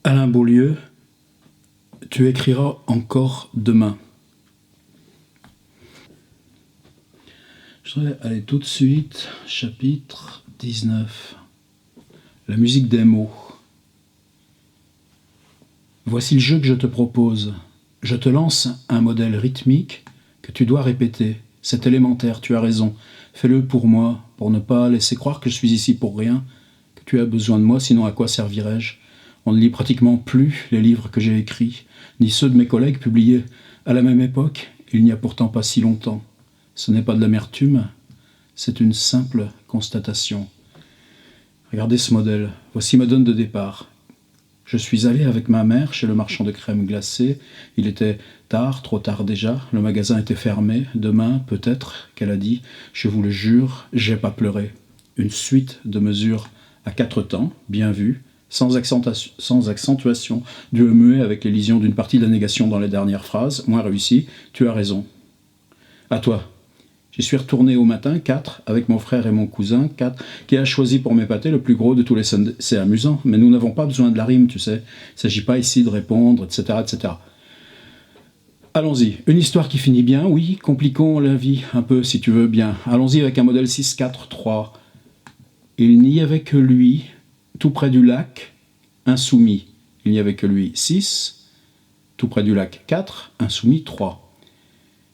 Alain Beaulieu, tu écriras encore demain. Je vais aller tout de suite, chapitre 19. La musique des mots. Voici le jeu que je te propose. Je te lance un modèle rythmique que tu dois répéter. C'est élémentaire, tu as raison. Fais-le pour moi, pour ne pas laisser croire que je suis ici pour rien, que tu as besoin de moi, sinon à quoi servirais-je ? On ne lit pratiquement plus les livres que j'ai écrits, ni ceux de mes collègues publiés à la même époque, il n'y a pourtant pas si longtemps. Ce n'est pas de l'amertume, c'est une simple constatation. Regardez ce modèle, voici ma donne de départ. Je suis allé avec ma mère chez le marchand de crème glacée. Il était tard, trop tard déjà, le magasin était fermé. Demain, peut-être, qu'elle a dit, je vous le jure, j'ai pas pleuré. Une suite de mesures à 4 temps, bien vu, sans accentuation, du muet avec l'élision d'une partie de la négation dans les dernières phrases, moins réussi, tu as raison. À toi. J'y suis retourné au matin, 4, avec mon frère et mon cousin, 4, qui a choisi pour m'épater le plus gros de tous les Sundays. C'est amusant, mais nous n'avons pas besoin de la rime, tu sais. Il ne s'agit pas ici de répondre, etc., etc. Allons-y. Une histoire qui finit bien, oui, compliquons la vie un peu, si tu veux bien. Allons-y avec un modèle 6-4-3. Il n'y avait que lui, tout près du lac, insoumis. Il n'y avait que lui, 6, tout près du lac, 4, insoumis, 3.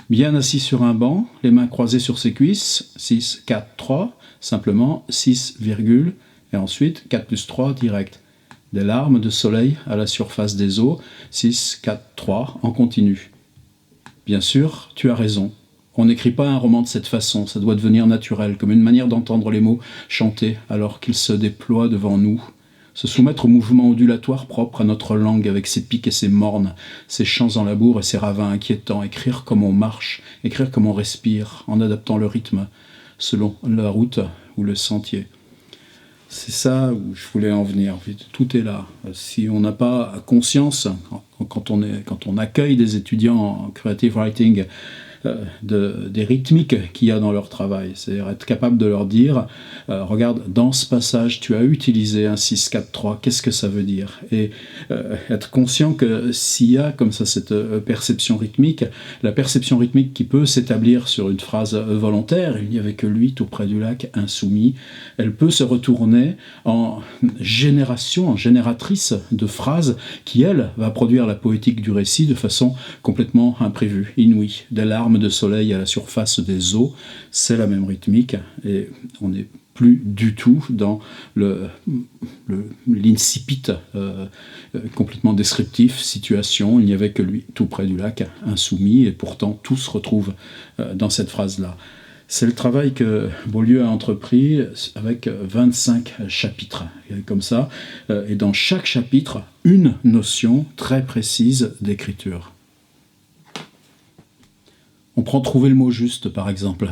Bien assis sur un banc, les mains croisées sur ses cuisses, 6, 4, 3, simplement 6, virgule, et ensuite 4 plus 3, direct. Des larmes de soleil à la surface des eaux, 6, 4, 3, en continu. Bien sûr, tu as raison. On n'écrit pas un roman de cette façon, ça doit devenir naturel, comme une manière d'entendre les mots chanter alors qu'ils se déploient devant nous. Se soumettre au mouvement ondulatoire propre à notre langue avec ses pics et ses mornes, ses chants en labour et ses ravins inquiétants, écrire comme on marche, écrire comme on respire, en adaptant le rythme selon la route ou le sentier. C'est ça où je voulais en venir. Tout est là. Si on n'a pas conscience, quand on accueille des étudiants en creative writing, des rythmiques qu'il y a dans leur travail. C'est-à-dire être capable de leur dire regarde, dans ce passage, tu as utilisé un 6-4-3, qu'est-ce que ça veut dire ? Et être conscient que s'il y a comme ça cette perception rythmique, la perception rythmique qui peut s'établir sur une phrase volontaire, il n'y avait que lui tout près du lac, insoumis, elle peut se retourner en génération, en génératrice de phrases qui, elle, va produire la poétique du récit de façon complètement imprévue, inouïe, des larmes de soleil à la surface des eaux, c'est la même rythmique et on n'est plus du tout dans l'incipit complètement descriptif, situation, il n'y avait que lui tout près du lac, insoumis, et pourtant tout se retrouve dans cette phrase-là. C'est le travail que Beaulieu a entrepris avec 25 chapitres, comme ça, et dans chaque chapitre, une notion très précise d'écriture. On prend trouver le mot juste, par exemple.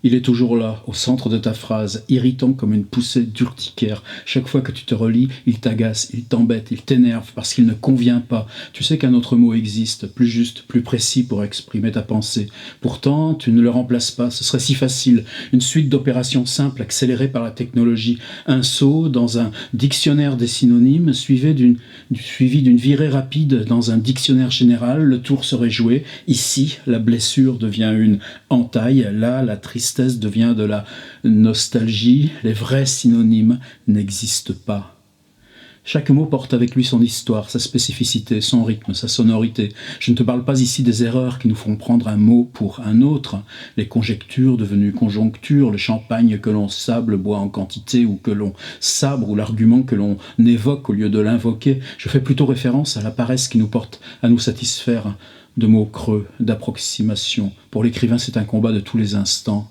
Il est toujours là, au centre de ta phrase, irritant comme une poussée d'urticaire. Chaque fois que tu te relis, il t'agace, il t'embête, il t'énerve parce qu'il ne convient pas. Tu sais qu'un autre mot existe, plus juste, plus précis pour exprimer ta pensée. Pourtant, tu ne le remplaces pas, ce serait si facile. Une suite d'opérations simples accélérées par la technologie. Un saut dans un dictionnaire des synonymes, suivi d'une virée rapide dans un dictionnaire général. Le tour serait joué. Ici, la blessure devient une entaille. Là, la tristesse devient de la nostalgie, les vrais synonymes n'existent pas. Chaque mot porte avec lui son histoire, sa spécificité, son rythme, sa sonorité. Je ne te parle pas ici des erreurs qui nous font prendre un mot pour un autre, les conjectures devenues conjonctures, le champagne que l'on sable boit en quantité ou que l'on sabre ou l'argument que l'on évoque au lieu de l'invoquer. Je fais plutôt référence à la paresse qui nous porte à nous satisfaire de mots creux, d'approximation. Pour l'écrivain, c'est un combat de tous les instants.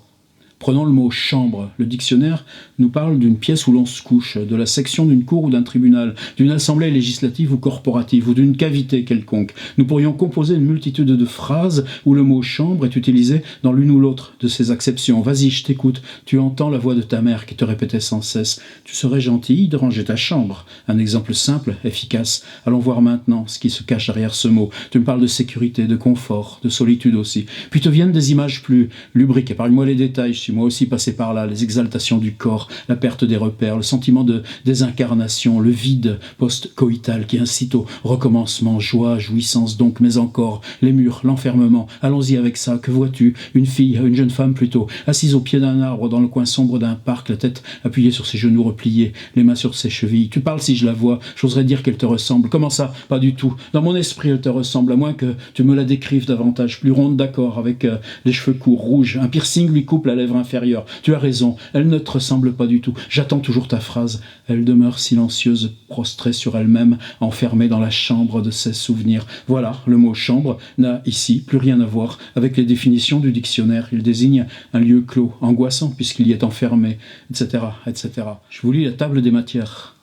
Prenons le mot « chambre ». Le dictionnaire nous parle d'une pièce où l'on se couche, de la section d'une cour ou d'un tribunal, d'une assemblée législative ou corporative, ou d'une cavité quelconque. Nous pourrions composer une multitude de phrases où le mot « chambre » est utilisé dans l'une ou l'autre de ces acceptions. Vas-y, je t'écoute. Tu entends la voix de ta mère qui te répétait sans cesse « Tu serais gentille de ranger ta chambre ». Un exemple simple, efficace. Allons voir maintenant ce qui se cache derrière ce mot. Tu me parles de sécurité, de confort, de solitude aussi. Puis te viennent des images plus lubriques. Épargne-moi les détails, suis moi aussi passé par là, les exaltations du corps, la perte des repères, le sentiment de désincarnation, le vide post-coïtal qui incite au recommencement, joie, jouissance donc, mais encore, les murs, l'enfermement, allons-y avec ça, que vois-tu? Une fille, une jeune femme plutôt, assise au pied d'un arbre dans le coin sombre d'un parc, la tête appuyée sur ses genoux repliés, les mains sur ses chevilles. Tu parles si je la vois, j'oserais dire qu'elle te ressemble. Comment ça? Pas du tout. Dans mon esprit, elle te ressemble, à moins que tu me la décrives davantage, plus ronde d'accord, avec les cheveux courts, rouges, un piercing lui coupe la lèvre inférieure. Tu as raison, elle ne te ressemble pas du tout. J'attends toujours ta phrase. Elle demeure silencieuse, prostrée sur elle-même, enfermée dans la chambre de ses souvenirs. Voilà, le mot chambre n'a ici plus rien à voir avec les définitions du dictionnaire. Il désigne un lieu clos, angoissant puisqu'il y est enfermé, etc., etc. Je vous lis la table des matières.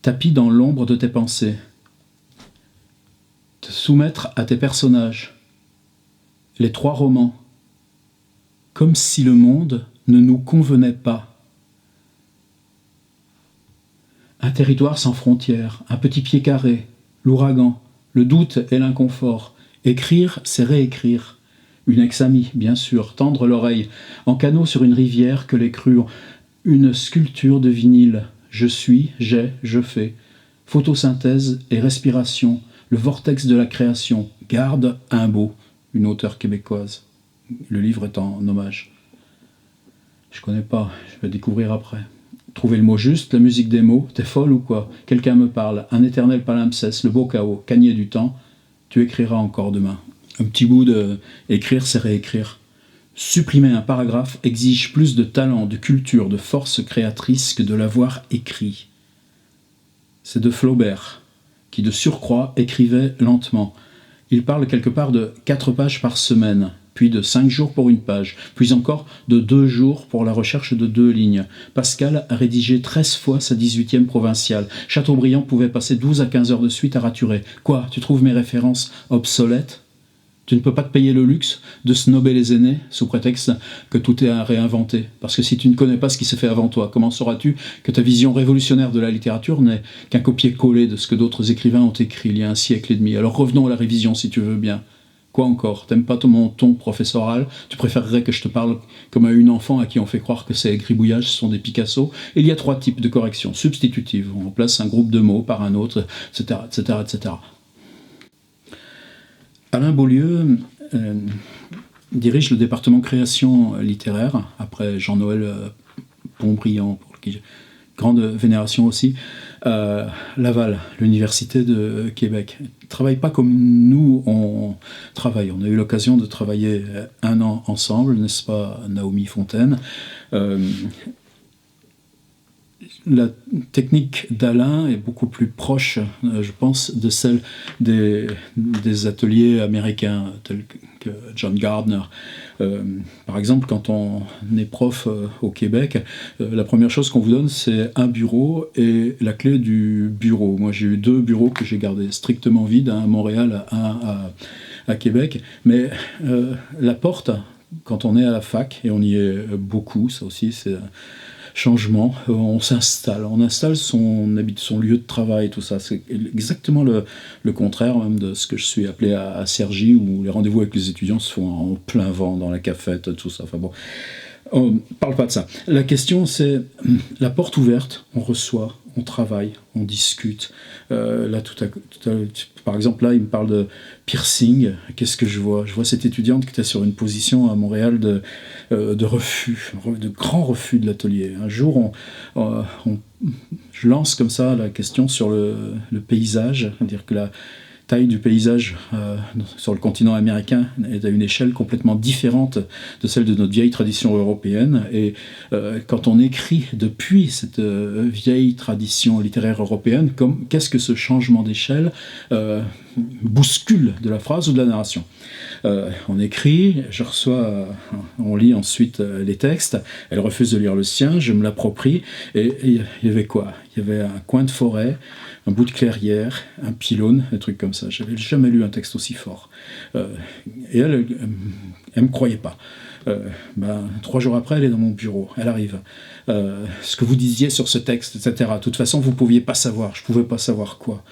Tapis dans l'ombre de tes pensées. Te soumettre à tes personnages. Les 3 romans. Comme si le monde ne nous convenait pas. Un territoire sans frontières, un petit pied carré, l'ouragan, le doute et l'inconfort. Écrire, c'est réécrire. Une ex-amie, bien sûr, tendre l'oreille, en canot sur une rivière que les crues ont. Une sculpture de vinyle. Je suis, j'ai, je fais. Photosynthèse et respiration. Le vortex de la création. Garde un beau. Une auteure québécoise. Le livre est en hommage. Je connais pas, je vais découvrir après. Trouver le mot juste, la musique des mots. T'es folle ou quoi? Quelqu'un me parle. Un éternel palimpseste, le beau chaos, cagné du temps. Tu écriras encore demain. Un petit bout de écrire, c'est réécrire. Supprimer un paragraphe exige plus de talent, de culture, de force créatrice que de l'avoir écrit. C'est de Flaubert, qui de surcroît écrivait lentement. Il parle quelque part de 4 pages par semaine, puis de 5 jours pour une page, puis encore de 2 jours pour la recherche de 2 lignes. Pascal a rédigé 13 fois sa 18e provinciale. Chateaubriand pouvait passer 12 à 15 heures de suite à raturer. Quoi, tu trouves mes références obsolètes ? Tu ne peux pas te payer le luxe de snober les aînés sous prétexte que tout est à réinventer. Parce que si tu ne connais pas ce qui s'est fait avant toi, comment sauras-tu que ta vision révolutionnaire de la littérature n'est qu'un copier-coller de ce que d'autres écrivains ont écrit il y a un siècle et demi? Alors revenons à la révision si tu veux bien. Quoi encore? T'aimes pas mon ton professoral? Tu préférerais que je te parle comme à une enfant à qui on fait croire que ces gribouillages sont des Picasso? Il y a 3 types de corrections substitutives. On remplace un groupe de mots par un autre, etc., etc., etc. Alain Beaulieu dirige le département création littéraire, après Jean-Noël Pontbriand, pour qui j'ai grande vénération aussi, Laval, l'Université de Québec. Il ne travaille pas comme nous, on travaille. On a eu l'occasion de travailler 1 an ensemble, n'est-ce pas, Naomi Fontaine? La technique d'Alain est beaucoup plus proche, je pense, de celle des ateliers américains tels que John Gardner. Par exemple, quand on est prof au Québec, la première chose qu'on vous donne, c'est un bureau et la clé du bureau. Moi, j'ai eu 2 bureaux que j'ai gardés strictement vides, un à Montréal, un à Québec. Mais la porte, quand on est à la fac, et on y est beaucoup, ça aussi, c'est changement, on installe son lieu de travail, tout ça. C'est exactement le contraire même de ce que je suis appelé à Cergy, où les rendez-vous avec les étudiants se font en plein vent, dans la cafette, tout ça. Enfin bon, on ne parle pas de ça. La question, c'est la porte ouverte, on reçoit, on travaille, on discute. Là, par exemple, là, il me parle de piercing. Qu'est-ce que je vois? Je vois cette étudiante qui était sur une position à Montréal de refus, de grand refus de l'atelier. Un jour, je lance comme ça la question sur le paysage, c'est-à-dire que la taille du paysage sur le continent américain est à une échelle complètement différente de celle de notre vieille tradition européenne. Et quand on écrit depuis cette vieille tradition littéraire européenne, qu'est-ce que ce changement d'échelle bouscule de la phrase ou de la narration? On écrit, je reçois, on lit ensuite les textes, elle refuse de lire le sien, je me l'approprie, et il y avait quoi? Il y avait un coin de forêt, un bout de clairière, un pylône, des trucs comme ça. J'avais jamais lu un texte aussi fort. Et elle me croyait pas. 3 jours après, elle est dans mon bureau, elle arrive. Ce que vous disiez sur ce texte, etc. De toute façon, vous ne pouviez pas savoir, je ne pouvais pas savoir quoi.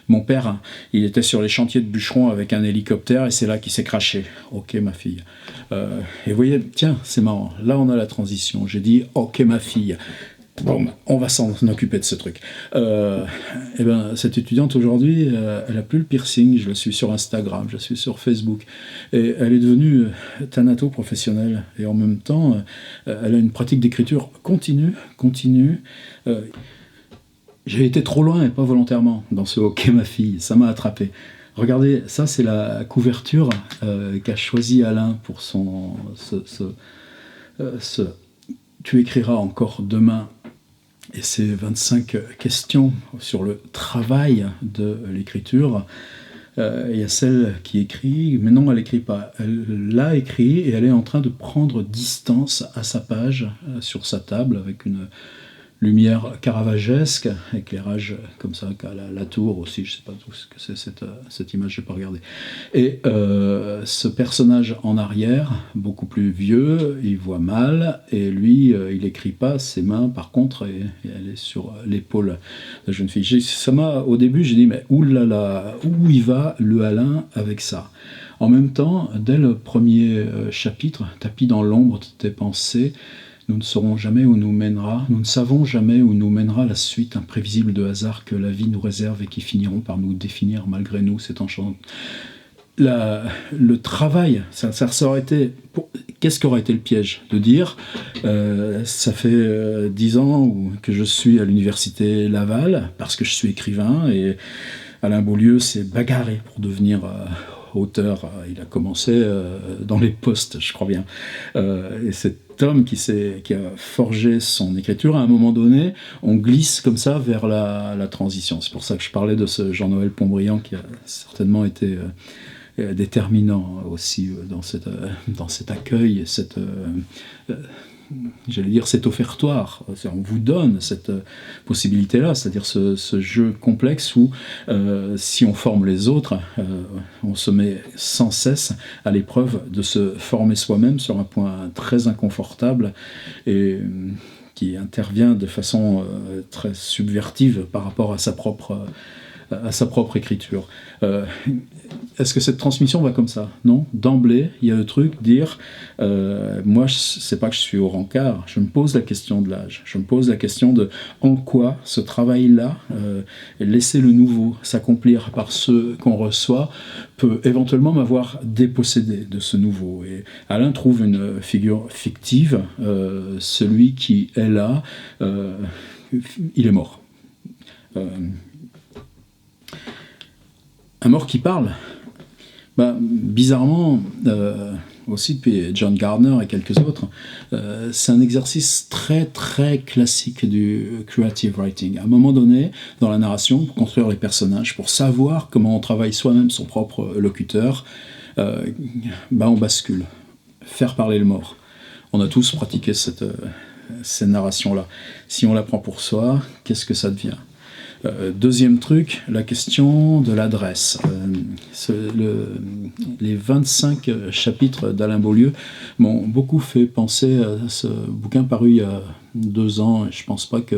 Mon père, il était sur les chantiers de bûcherons avec un hélicoptère et c'est là qu'il s'est craché. Ok, ma fille. Et vous voyez, tiens, c'est marrant, là on a la transition. J'ai dit, ok, ma fille. Bon, on va s'en occuper de ce truc. Cette étudiante aujourd'hui, elle a plus le piercing. Je la suis sur Instagram, je la suis sur Facebook, et elle est devenue thanato-professionnelle. Et en même temps, elle a une pratique d'écriture continue. J'ai été trop loin et pas volontairement dans ce ok ma fille. Ça m'a attrapé. Regardez, ça c'est la couverture qu'a choisi Alain pour son Tu écriras encore demain. Et c'est 25 questions sur le travail de l'écriture. Il y a celle qui écrit, mais non, elle n'écrit pas. Elle l'a écrit et elle est en train de prendre distance à sa page, sur sa table, avec une lumière caravagesque, éclairage comme ça, la tour aussi, je ne sais pas tout ce que c'est cette image, je n'ai pas regardé. Et ce personnage en arrière, beaucoup plus vieux, il voit mal, et lui, il n'écrit pas, ses mains par contre, et elle est sur l'épaule de la jeune fille. Au début, j'ai dit, mais oulala, où il va le Alain avec ça ? En même temps, dès le premier chapitre, tapis dans l'ombre de tes pensées, nous ne saurons jamais où nous mènera, nous ne savons jamais où nous mènera la suite imprévisible de hasard que la vie nous réserve et qui finiront par nous définir malgré nous. C'est enchantant. Le travail, ça aurait été... Qu'est-ce qu'aurait été le piège ? De dire, ça fait 10 ans que je suis à l'université Laval, parce que je suis écrivain, et Alain Beaulieu s'est bagarré pour devenir... auteur, il a commencé dans les postes, je crois bien. Et cet homme qui a forgé son écriture, à un moment donné, on glisse comme ça vers la transition. C'est pour ça que je parlais de ce Jean-Noël Pontbriand qui a certainement été déterminant aussi dans cet accueil, j'allais dire cet offertoire. On vous donne cette possibilité-là, c'est-à-dire ce jeu complexe où si on forme les autres, on se met sans cesse à l'épreuve de se former soi-même sur un point très inconfortable et qui intervient de façon très subvertive par rapport à sa propre écriture. Est-ce que cette transmission va comme ça ? Non. D'emblée, il y a le truc, dire moi, c'est pas que je suis au rencard, je me pose la question de l'âge, je me pose la question de en quoi ce travail-là, laisser le nouveau s'accomplir par ce qu'on reçoit, peut éventuellement m'avoir dépossédé de ce nouveau. Et Alain trouve une figure fictive, celui qui est là, il est mort. Un mort qui parle, bizarrement, aussi depuis John Gardner et quelques autres, c'est un exercice très très classique du creative writing. À un moment donné, dans la narration, pour construire les personnages, pour savoir comment on travaille soi-même son propre locuteur, on bascule. Faire parler le mort. On a tous pratiqué cette narration-là. Si on la prend pour soi, qu'est-ce que ça devient ? Deuxième truc, la question de l'adresse. Les 25 chapitres d'Alain Beaulieu m'ont beaucoup fait penser à ce bouquin paru il y a 2 ans, et je ne pense pas que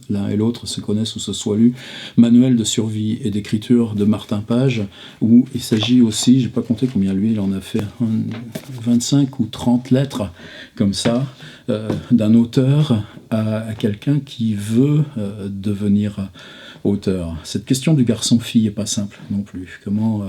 l'un et l'autre se connaissent ou se soient lus, Manuel de survie et d'écriture de Martin Page, où il s'agit aussi, je n'ai pas compté combien lui il en a fait, 25 ou 30 lettres comme ça, d'un auteur à quelqu'un qui veut devenir auteur. Cette question du garçon-fille n'est pas simple non plus. Comment...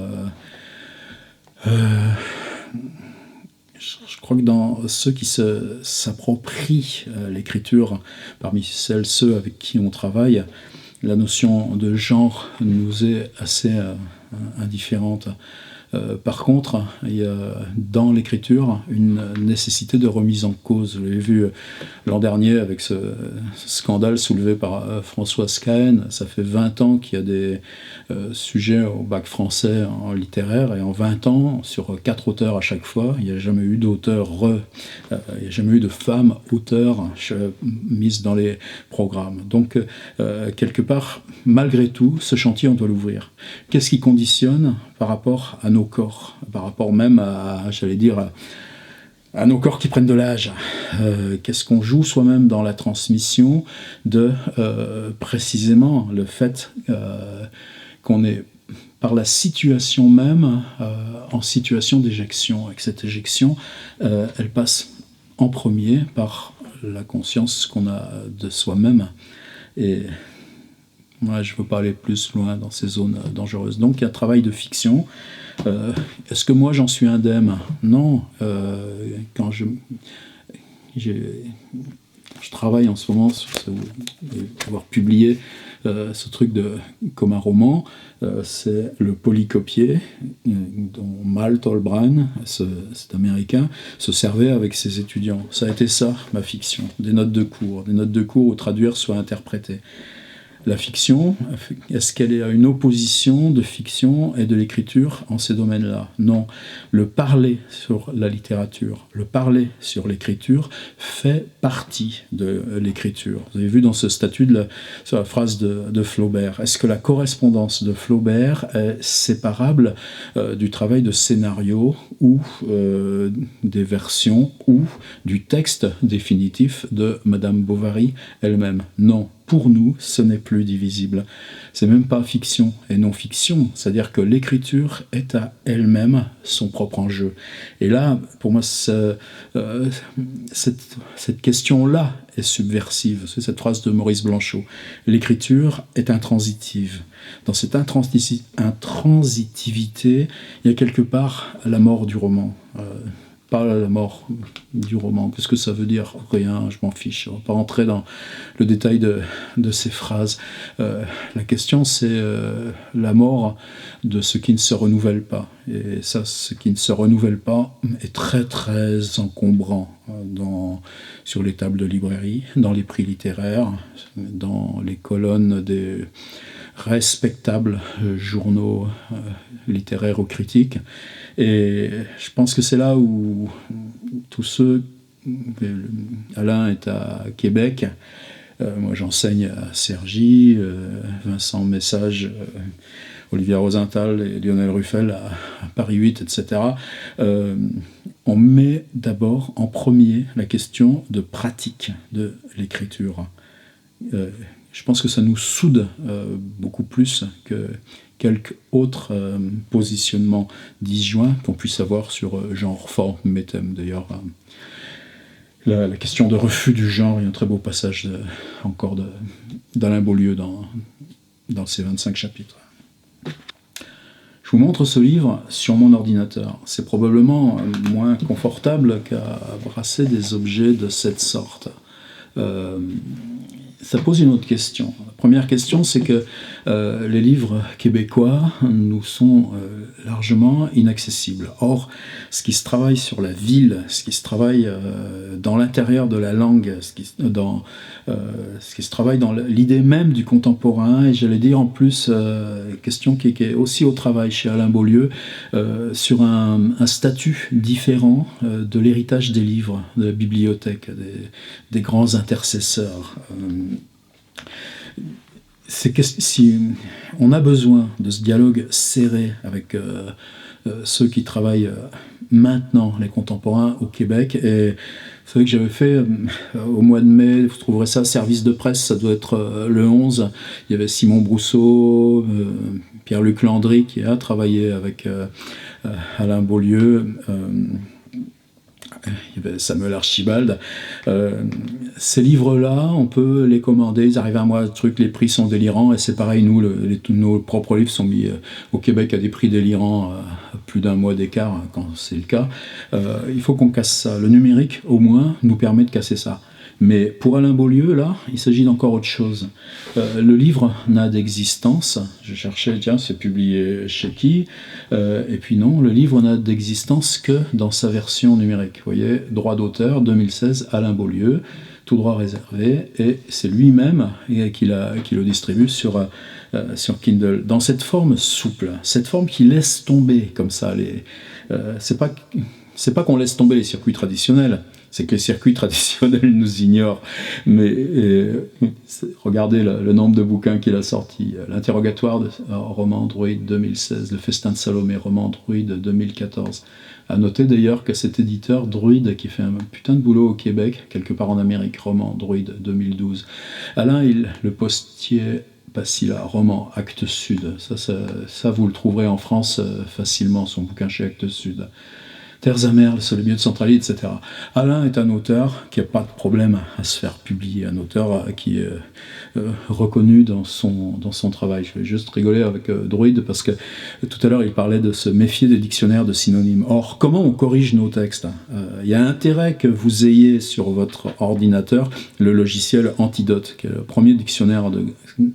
je crois que dans ceux qui s'approprient l'écriture, parmi ceux avec qui on travaille, la notion de genre nous est assez indifférente. Par contre, il y a dans l'écriture une nécessité de remise en cause. Vous l'avez vu l'an dernier avec ce scandale soulevé par Françoise Cahen. Ça fait 20 ans qu'il y a des sujets au bac français en littéraire, et en 20 ans, sur 4 auteurs à chaque fois, il n'y a jamais eu d'auteur il n'y a jamais eu de femme auteur mise dans les programmes. Donc, quelque part, malgré tout, ce chantier, on doit l'ouvrir. Qu'est-ce qui conditionne par rapport à nos corps, par rapport même à, j'allais dire, à nos corps qui prennent de l'âge. Qu'est-ce qu'on joue soi-même dans la transmission de précisément le fait qu'on est par la situation même en situation d'éjection, et que cette éjection, elle passe en premier par la conscience qu'on a de soi-même. Et moi, je ne veux pas aller plus loin dans ces zones dangereuses. Donc, il y a un travail de fiction. Est-ce que moi, j'en suis indemne? Non. Quand je travaille en ce moment sur avoir publié ce truc comme un roman, c'est le polycopier dont Malte Olbrand, cet américain, se servait avec ses étudiants. Ça a été ça, ma fiction, des notes de cours où traduire soit interpréter. La fiction, est-ce qu'elle est à une opposition de fiction et de l'écriture en ces domaines-là? Non. Le parler sur la littérature, le parler sur l'écriture fait partie de l'écriture. Vous avez vu dans ce statut sur la phrase de Flaubert. Est-ce que la correspondance de Flaubert est séparable du travail de scénario ou des versions ou du texte définitif de Madame Bovary elle-même? Non. Pour nous, ce n'est plus divisible. C'est même pas fiction et non-fiction. C'est-à-dire que l'écriture est à elle-même son propre enjeu. Et là, pour moi, cette question-là est subversive. C'est cette phrase de Maurice Blanchot. L'écriture est intransitive. Dans cette intransitivité, il y a quelque part la mort du roman. Pas la mort du roman. Qu'est-ce que ça veut dire? Rien, je m'en fiche. On ne va pas rentrer dans le détail de ces phrases. La question, c'est la mort de ce qui ne se renouvelle pas. Et ça, ce qui ne se renouvelle pas est très, très encombrant sur les tables de librairie, dans les prix littéraires, dans les colonnes des respectables journaux littéraires ou critiques. Et je pense que c'est là où tous ceux... Alain est à Québec, moi j'enseigne à Cergy, Vincent Message, Olivier Rosenthal et Lionel Ruffel à Paris 8, etc. On met d'abord en premier la question de pratique de l'écriture. Je pense que ça nous soude beaucoup plus que quelques autres positionnements disjoints qu'on puisse avoir sur genre, forme, méthème. D'ailleurs, la question de refus du genre, il y a un très beau passage encore d'Alain Beaulieu dans ces 25 chapitres. Je vous montre ce livre sur mon ordinateur. C'est probablement moins confortable qu'à brasser des objets de cette sorte. Ça pose une autre question. La première question, c'est que les livres québécois nous sont largement inaccessibles. Or, ce qui se travaille sur la ville, ce qui se travaille dans l'intérieur de la langue, ce qui se travaille dans l'idée même du contemporain, et j'allais dire en plus, question qui est aussi au travail chez Alain Beaulieu, sur un statut différent de l'héritage des livres, de la bibliothèque, des grands intercesseurs. Si on a besoin de ce dialogue serré avec ceux qui travaillent maintenant, les contemporains au Québec, et vous savez que j'avais fait au mois de mai, vous trouverez ça, service de presse, ça doit être le 11, il y avait Simon Brousseau, Pierre-Luc Landry qui a travaillé avec Alain Beaulieu, il y avait Samuel Archibald. Ces livres-là, on peut les commander, ils arrivent à moi, les prix sont délirants, et c'est pareil, nous, nos propres livres sont mis au Québec à des prix délirants, à plus d'un mois d'écart, quand c'est le cas. Il faut qu'on casse ça. Le numérique, au moins, nous permet de casser ça. Mais pour Alain Beaulieu, là, il s'agit d'encore autre chose. Le livre n'a d'existence. Je cherchais, tiens, c'est publié chez qui? Et puis non, le livre n'a d'existence que dans sa version numérique. Vous voyez, droit d'auteur, 2016, Alain Beaulieu, tout droit réservé, et c'est lui-même qui le distribue sur Kindle. Dans cette forme souple, cette forme qui laisse tomber comme ça c'est pas qu'on laisse tomber les circuits traditionnels, c'est que les circuits traditionnels nous ignorent. Mais regardez le nombre de bouquins qu'il a sortis. L'interrogatoire de roman Android 2016, le festin de Salomé, roman Android 2014. À noter d'ailleurs que cet éditeur Druide, qui fait un putain de boulot au Québec, quelque part en Amérique, roman Android 2012. Alain, le postier Passila, roman Actes Sud. Ça, vous le trouverez en France facilement, son bouquin chez Actes Sud. Terres amères, le seul lieu de centralité, etc. Alain est un auteur qui n'a pas de problème à se faire publier, un auteur qui est reconnu dans son travail. Je vais juste rigoler avec Druide parce que tout à l'heure il parlait de se méfier des dictionnaires de synonymes. Or, comment on corrige nos textes ? Il y a intérêt que vous ayez sur votre ordinateur le logiciel Antidote, qui est le premier dictionnaire de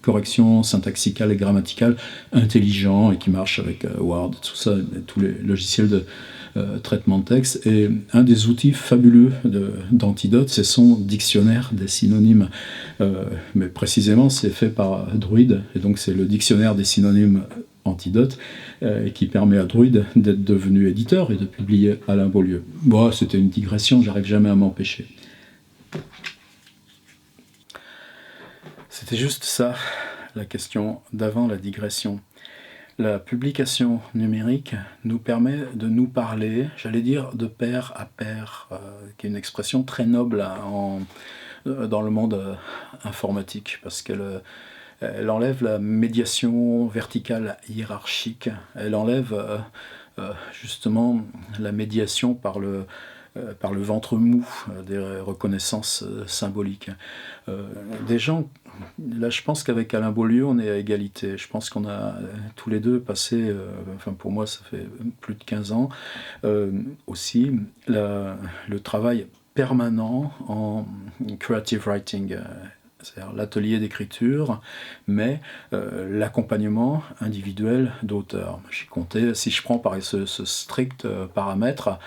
correction syntaxicale et grammaticale intelligent et qui marche avec Word, tout ça, tous les logiciels de traitement de texte, et un des outils fabuleux d'Antidote, c'est son dictionnaire des synonymes. Mais précisément, c'est fait par Druide, et donc c'est le dictionnaire des synonymes Antidote qui permet à Druide d'être devenu éditeur et de publier Alain Beaulieu. Bon, c'était une digression, j'arrive jamais à m'empêcher. C'était juste ça, la question d'avant la digression. La publication numérique nous permet de nous parler, j'allais dire de pair à pair, qui est une expression très noble dans le monde informatique, parce qu'elle enlève la médiation verticale hiérarchique, elle enlève justement la médiation par le ventre mou des reconnaissances symboliques. Des gens, là je pense qu'avec Alain Beaulieu on est à égalité, je pense qu'on a tous les deux passé, enfin pour moi ça fait plus de 15 ans, aussi le travail permanent en creative writing, c'est-à-dire l'atelier d'écriture, mais l'accompagnement individuel d'auteurs. J'ai compté, si je prends par ce strict paramètre,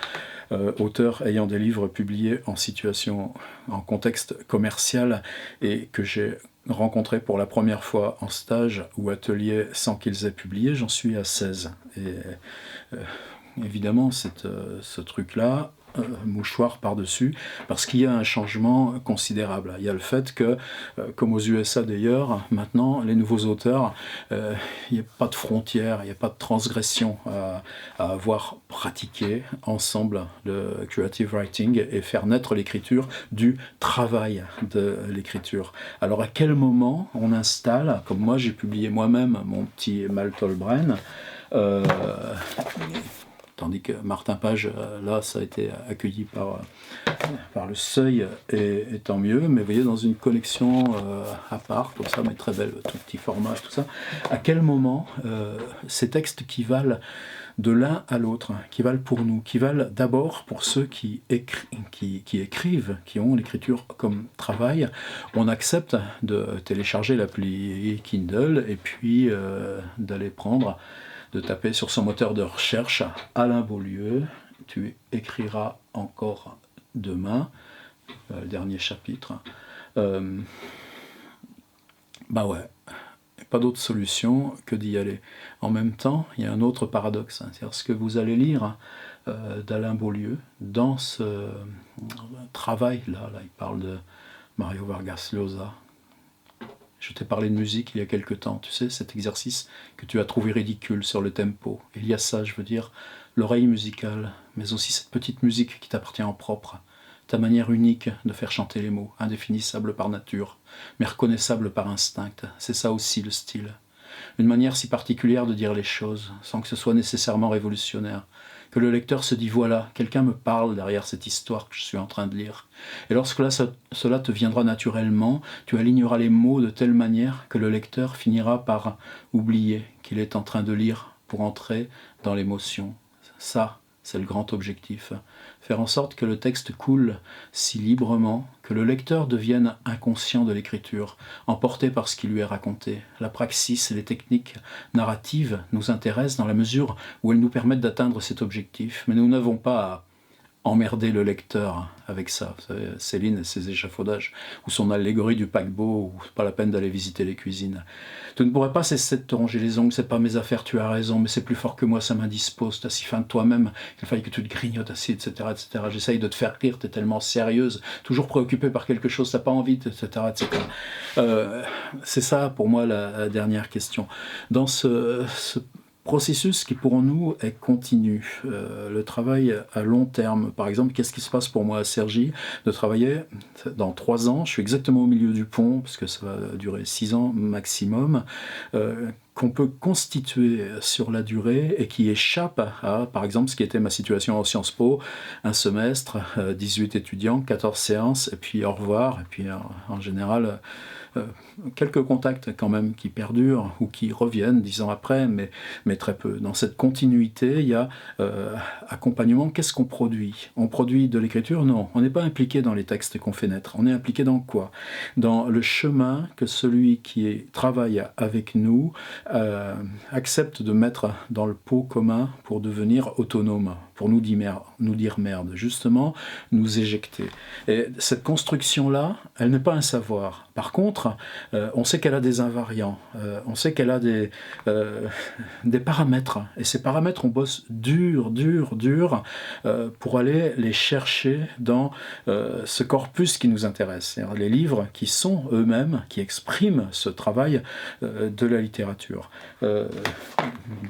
auteurs ayant des livres publiés en contexte commercial et que j'ai rencontrés pour la première fois en stage ou atelier sans qu'ils aient publié, j'en suis à 16. Et évidemment, ce truc-là, mouchoir par-dessus, parce qu'il y a un changement considérable. Il y a le fait que, comme aux USA d'ailleurs, maintenant, les nouveaux auteurs, il n'y a pas de frontières, il n'y a pas de transgression à avoir pratiqué ensemble le creative writing et faire naître l'écriture du travail de l'écriture. Alors à quel moment on installe, comme moi j'ai publié moi-même mon petit Maltolbren, tandis que Martin Page, là, ça a été accueilli par le Seuil, et tant mieux, mais vous voyez, dans une collection à part, comme ça, mais très belle, tout petit format, tout ça, à quel moment ces textes qui valent de l'un à l'autre, qui valent pour nous, qui valent d'abord pour ceux qui écrivent, qui ont l'écriture comme travail, on accepte de télécharger l'appli Kindle et puis d'aller de taper sur son moteur de recherche Alain Beaulieu, tu écriras encore demain, le dernier chapitre. Bah ouais, pas d'autre solution que d'y aller. En même temps, il y a un autre paradoxe, c'est-à-dire ce que vous allez lire d'Alain Beaulieu dans ce travail-là, il parle de Mario Vargas Llosa. Je t'ai parlé de musique il y a quelque temps, tu sais, cet exercice que tu as trouvé ridicule sur le tempo. Il y a ça, je veux dire, l'oreille musicale, mais aussi cette petite musique qui t'appartient en propre, ta manière unique de faire chanter les mots, indéfinissable par nature, mais reconnaissable par instinct. C'est ça aussi le style. Une manière si particulière de dire les choses, sans que ce soit nécessairement révolutionnaire, que le lecteur se dit « voilà, quelqu'un me parle derrière cette histoire que je suis en train de lire ». Et lorsque cela te viendra naturellement, tu aligneras les mots de telle manière que le lecteur finira par oublier qu'il est en train de lire pour entrer dans l'émotion. Ça, c'est le grand objectif. Faire en sorte que le texte coule si librement que le lecteur devienne inconscient de l'écriture, emporté par ce qui lui est raconté. La praxis et les techniques narratives nous intéressent dans la mesure où elles nous permettent d'atteindre cet objectif, mais nous n'avons pas à emmerder le lecteur avec ça. Vous savez, Céline et ses échafaudages, ou son allégorie du paquebot, ou pas la peine d'aller visiter les cuisines. Tu ne pourrais pas cesser de te ronger les ongles, c'est pas mes affaires, tu as raison, mais c'est plus fort que moi, ça m'indispose, t'as si faim de toi-même qu'il faille que tu te grignotes assez, etc., etc. J'essaye de te faire rire, t'es tellement sérieuse, toujours préoccupée par quelque chose, t'as pas envie, etc., etc. C'est ça, pour moi, la dernière question. Dans ce processus qui pour nous est continu, le travail à long terme. Par exemple, qu'est-ce qui se passe pour moi à Cergy de travailler dans 3 ans, je suis exactement au milieu du pont, parce que ça va durer 6 ans maximum, qu'on peut constituer sur la durée et qui échappe à, par exemple, ce qui était ma situation en Sciences Po, un semestre, 18 étudiants, 14 séances, et puis au revoir, et puis en général quelques contacts quand même qui perdurent ou qui reviennent 10 ans après, mais très peu. Dans cette continuité, il y a accompagnement. Qu'est-ce qu'on produit? On produit de l'écriture? Non, on n'est pas impliqué dans les textes qu'on fait naître. On est impliqué dans quoi? Dans le chemin que celui qui travaille avec nous accepte de mettre dans le pot commun pour devenir autonome, pour nous dire merde, justement, nous éjecter. Et cette construction-là, elle n'est pas un savoir. Par contre, on sait qu'elle a des invariants, on sait qu'elle a des paramètres, et ces paramètres, on bosse dur pour aller les chercher dans ce corpus qui nous intéresse, c'est-à-dire les livres qui sont eux-mêmes, qui expriment ce travail de la littérature.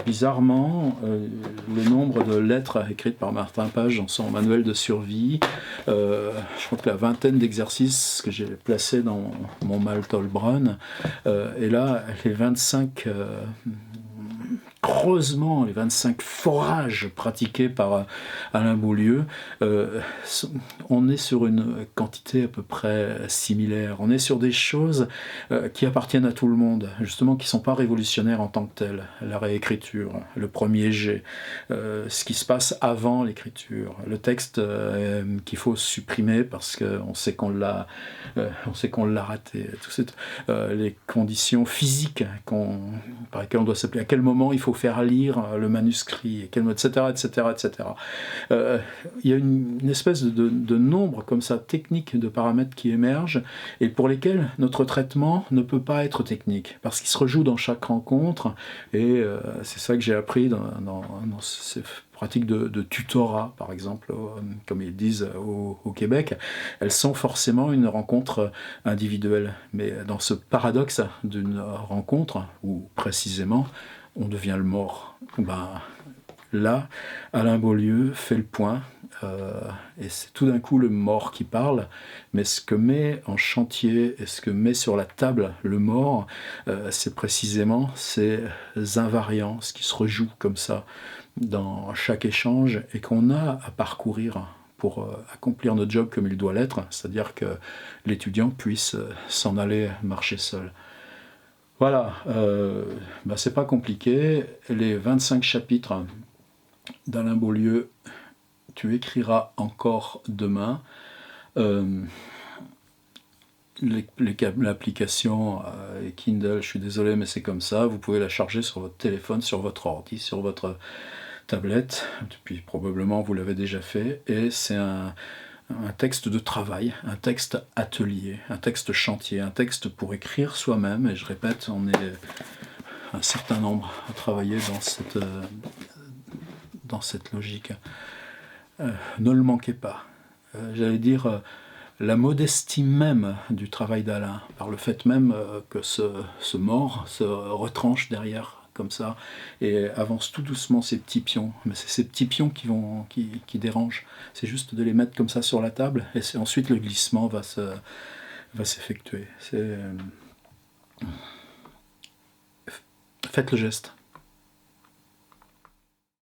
Bizarrement, le nombre de lettres écrites par Martin Page dans son manuel de survie, je crois que la vingtaine d'exercices que j'ai placés dans mon Maltol Brun, et là, les 25 creusements, les 25 forages pratiqués par Alain Beaulieu, on est sur une quantité à peu près similaire. On est sur des choses qui appartiennent à tout le monde, justement qui ne sont pas révolutionnaires en tant que telles. La réécriture, le premier jet, ce qui se passe avant l'écriture, le texte qu'il faut supprimer parce qu'on sait qu'on l'a raté, les conditions physiques par lesquelles on doit s'appeler, à quel moment il faut faire lire le manuscrit, etc., etc., etc. Il y a une espèce de nombre comme ça, technique de paramètres qui émergent et pour lesquels notre traitement ne peut pas être technique, parce qu'il se rejoue dans chaque rencontre, et c'est ça que j'ai appris dans ces pratiques de tutorat, par exemple, comme ils disent au Québec. Elles sont forcément une rencontre individuelle, mais dans ce paradoxe d'une rencontre, où précisément on devient le mort, là, Alain Beaulieu fait le point, et c'est tout d'un coup le mort qui parle, mais ce que met en chantier et ce que met sur la table le mort, c'est précisément ces invariants, ce qui se rejoue comme ça dans chaque échange et qu'on a à parcourir pour accomplir notre job comme il doit l'être, c'est-à-dire que l'étudiant puisse s'en aller marcher seul. Voilà, c'est pas compliqué. Les 25 chapitres d'Alain Beaulieu, tu écriras encore demain. L'application Kindle, je suis désolé, mais c'est comme ça. Vous pouvez la charger sur votre téléphone, sur votre ordi, sur votre tablette. Puis probablement vous l'avez déjà fait. Et c'est un texte de travail, un texte atelier, un texte chantier, un texte pour écrire soi-même. Et je répète, on est un certain nombre à travailler dans cette logique. Ne le manquez pas. J'allais dire la modestie même du travail d'Alain, par le fait même que ce mort se retranche derrière comme ça et avance tout doucement ses petits pions. Mais c'est ces petits pions qui dérangent. C'est juste de les mettre comme ça sur la table et ensuite le glissement va s'effectuer. Faites le geste.